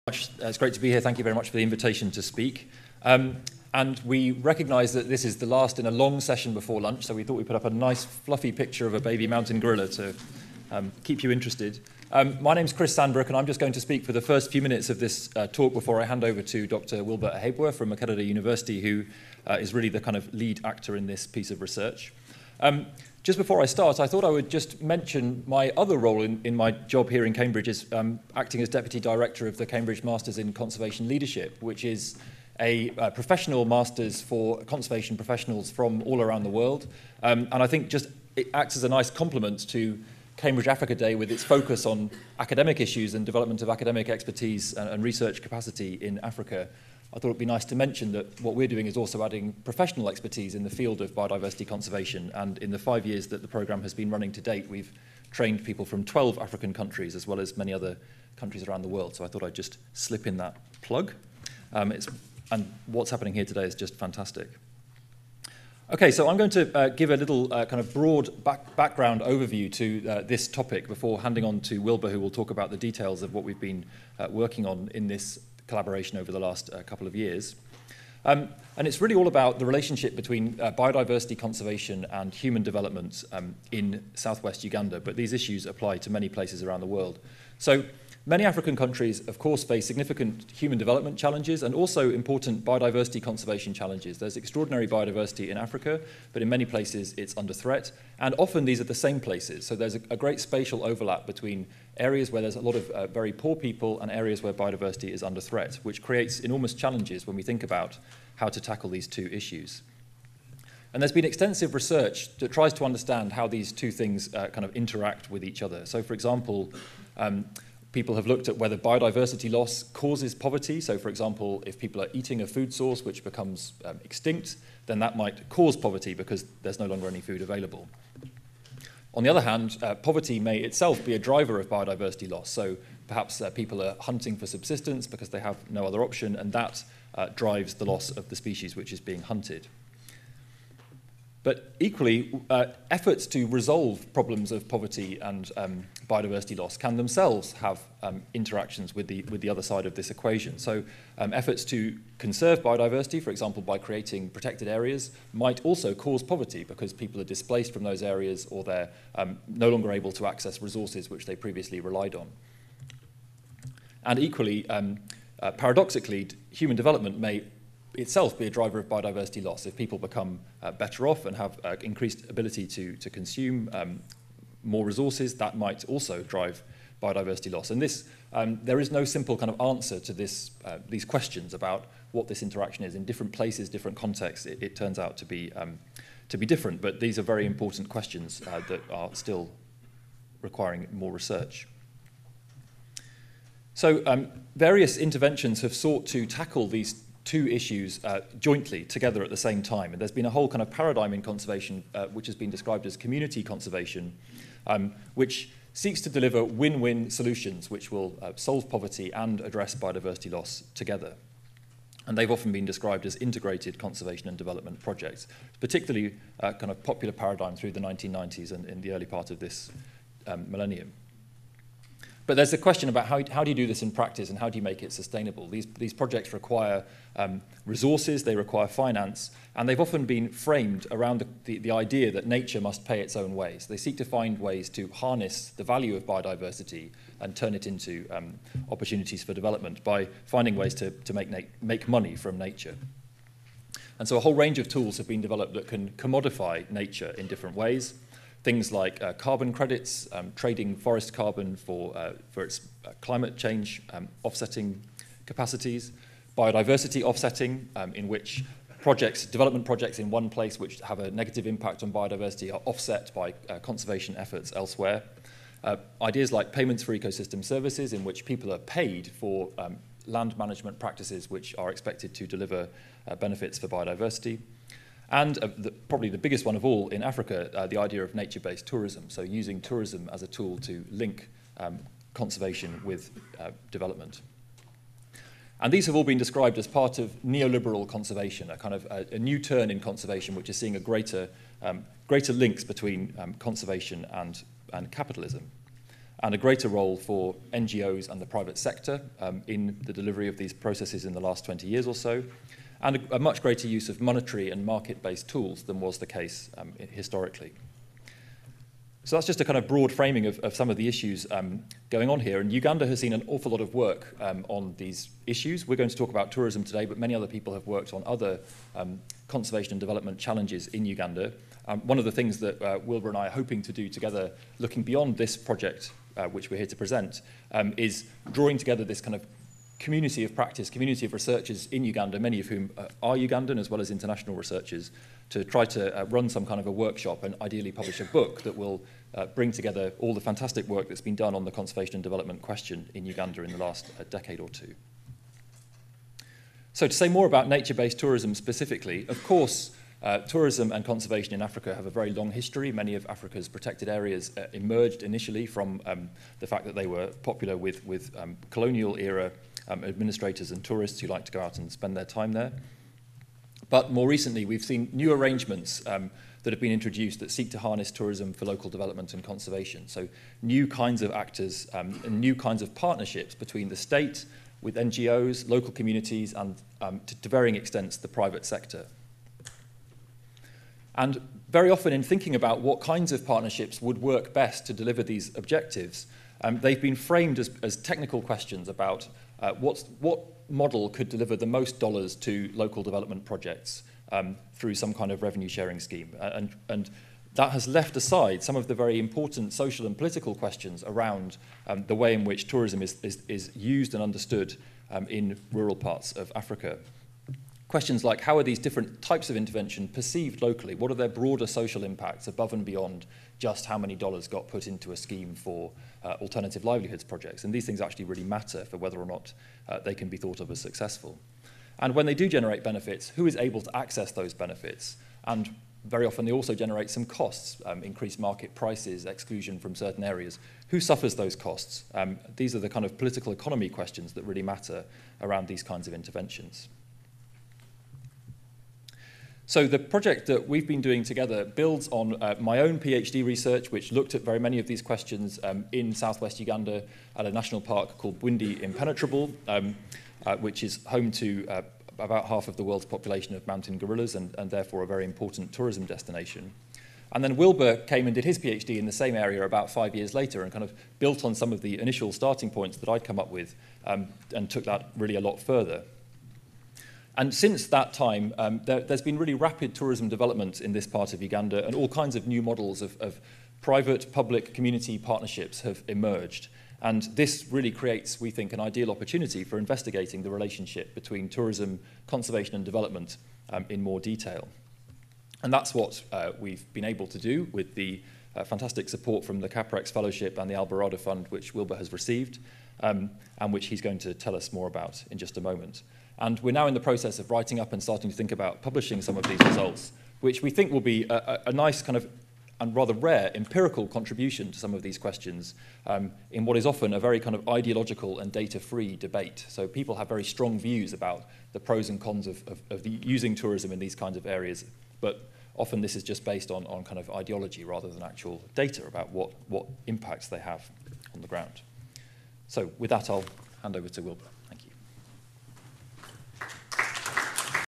It's great to be here. Thank you very much for the invitation to speak. And we recognise that this is the last in a long session before lunch, so we thought we'd put up a nice fluffy picture of a baby mountain gorilla to keep you interested. My name's Chris Sandbrook, and I'm just going to speak for the first few minutes of this talk before I hand over to Dr. Wilbert Hebwer from Makerere University, who is really the kind of lead actor in this piece of research. Just before I start, I thought I would just mention my other role in my job here in Cambridge is acting as Deputy Director of the Cambridge Masters in Conservation Leadership, which is a professional masters for conservation professionals from all around the world. And I think just it acts as a nice complement to Cambridge Africa Day with its focus on academic issues and development of academic expertise and research capacity in Africa. I thought it would be nice to mention that what we're doing is also adding professional expertise in the field of biodiversity conservation. And in the 5 years that the programme has been running to date, we've trained people from 12 African countries, as well as many other countries around the world. So I thought I'd just slip in that plug. And what's happening here today is just fantastic. Okay, so I'm going to give a little kind of broad background overview to this topic before handing on to Wilbur, who will talk about the details of what we've been working on in this collaboration over the last couple of years. And it's really all about the relationship between biodiversity conservation and human development in southwest Uganda, but these issues apply to many places around the world. So many African countries, of course, face significant human development challenges and also important biodiversity conservation challenges. There's extraordinary biodiversity in Africa, but in many places it's under threat. And often these are the same places. So there's a great spatial overlap between areas where there's a lot of very poor people and areas where biodiversity is under threat, which creates enormous challenges when we think about how to tackle these two issues. And there's been extensive research that tries to understand how these two things kind of interact with each other. So, for example, people have looked at whether biodiversity loss causes poverty. So, for example, if people are eating a food source which becomes extinct, then that might cause poverty because there's no longer any food available. On the other hand, poverty may itself be a driver of biodiversity loss. So perhaps people are hunting for subsistence because they have no other option, and that drives the loss of the species which is being hunted. But equally, efforts to resolve problems of poverty and biodiversity loss can themselves have interactions with the other side of this equation. So efforts to conserve biodiversity, for example, by creating protected areas, might also cause poverty because people are displaced from those areas or they're no longer able to access resources which they previously relied on. And equally, paradoxically, human development may itself be a driver of biodiversity loss. If people become better off and have increased ability to consume more resources, that might also drive biodiversity loss. And this, there is no simple kind of answer to this, these questions about what this interaction is. In different places, different contexts, it turns out to be different, but these are very important questions that are still requiring more research. So various interventions have sought to tackle these two issues jointly together at the same time. And there's been a whole kind of paradigm in conservation which has been described as community conservation, which seeks to deliver win-win solutions which will solve poverty and address biodiversity loss together. And they've often been described as integrated conservation and development projects, particularly kind of popular paradigm through the 1990s and in the early part of this millennium. But there's a question about how do you do this in practice and how do you make it sustainable? These projects require resources, they require finance, and they've often been framed around the idea that nature must pay its own ways. They seek to find ways to harness the value of biodiversity and turn it into opportunities for development by finding ways to make money from nature. And so a whole range of tools have been developed that can commodify nature in different ways. Things like carbon credits, trading forest carbon for its climate change offsetting capacities, biodiversity offsetting, in which development projects in one place which have a negative impact on biodiversity are offset by conservation efforts elsewhere. Ideas like payments for ecosystem services, in which people are paid for land management practices which are expected to deliver benefits for biodiversity. And probably the biggest one of all in Africa, the idea of nature-based tourism, so using tourism as a tool to link conservation with development. And these have all been described as part of neoliberal conservation, a kind of a new turn in conservation which is seeing a greater links between conservation and capitalism. and a greater role for NGOs and the private sector in the delivery of these processes in the last 20 years or so, and a much greater use of monetary and market-based tools than was the case historically. So that's just a kind of broad framing of some of the issues going on here. And Uganda has seen an awful lot of work on these issues. We're going to talk about tourism today, but many other people have worked on other conservation and development challenges in Uganda. One of the things that Wilbur and I are hoping to do together, looking beyond this project, which we're here to present, is drawing together this kind of community of practice, community of researchers in Uganda, many of whom are Ugandan as well as international researchers, to try to run some kind of a workshop and ideally publish a book that will bring together all the fantastic work that's been done on the conservation and development question in Uganda in the last decade or two. So to say more about nature-based tourism specifically, of course, tourism and conservation in Africa have a very long history. Many of Africa's protected areas emerged initially from the fact that they were popular with colonial-era administrators and tourists who like to go out and spend their time there. But more recently, we've seen new arrangements that have been introduced that seek to harness tourism for local development and conservation. So new kinds of actors and new kinds of partnerships between the state, with NGOs, local communities, and to varying extents, the private sector. And very often in thinking about what kinds of partnerships would work best to deliver these objectives, they've been framed as technical questions about what model could deliver the most dollars to local development projects through some kind of revenue sharing scheme. And that has left aside some of the very important social and political questions around the way in which tourism is used and understood in rural parts of Africa. Questions like, how are these different types of intervention perceived locally? What are their broader social impacts above and beyond just how many dollars got put into a scheme for alternative livelihoods projects? And these things actually really matter for whether or not they can be thought of as successful. And when they do generate benefits, who is able to access those benefits? And very often they also generate some costs, increased market prices, exclusion from certain areas. Who suffers those costs? These are the kind of political economy questions that really matter around these kinds of interventions. So the project that we've been doing together builds on my own PhD research, which looked at very many of these questions in southwest Uganda at a national park called Bwindi Impenetrable, which is home to about half of the world's population of mountain gorillas and therefore a very important tourism destination. And then Wilbur came and did his PhD in the same area about 5 years later and kind of built on some of the initial starting points that I'd come up with and took that really a lot further. And since that time, there's been really rapid tourism development in this part of Uganda, and all kinds of new models of private, public, community partnerships have emerged. And this really creates, we think, an ideal opportunity for investigating the relationship between tourism, conservation and development in more detail. And that's what we've been able to do with the fantastic support from the Caprex Fellowship and the Albarado Fund, which Wilbur has received, and which he's going to tell us more about in just a moment. And we're now in the process of writing up and starting to think about publishing some of these results, which we think will be a nice kind of and rather rare empirical contribution to some of these questions in what is often a very kind of ideological and data-free debate. So people have very strong views about the pros and cons of using tourism in these kinds of areas, but often this is just based on kind of ideology rather than actual data about what impacts they have on the ground. So with that, I'll hand over to Wilbur.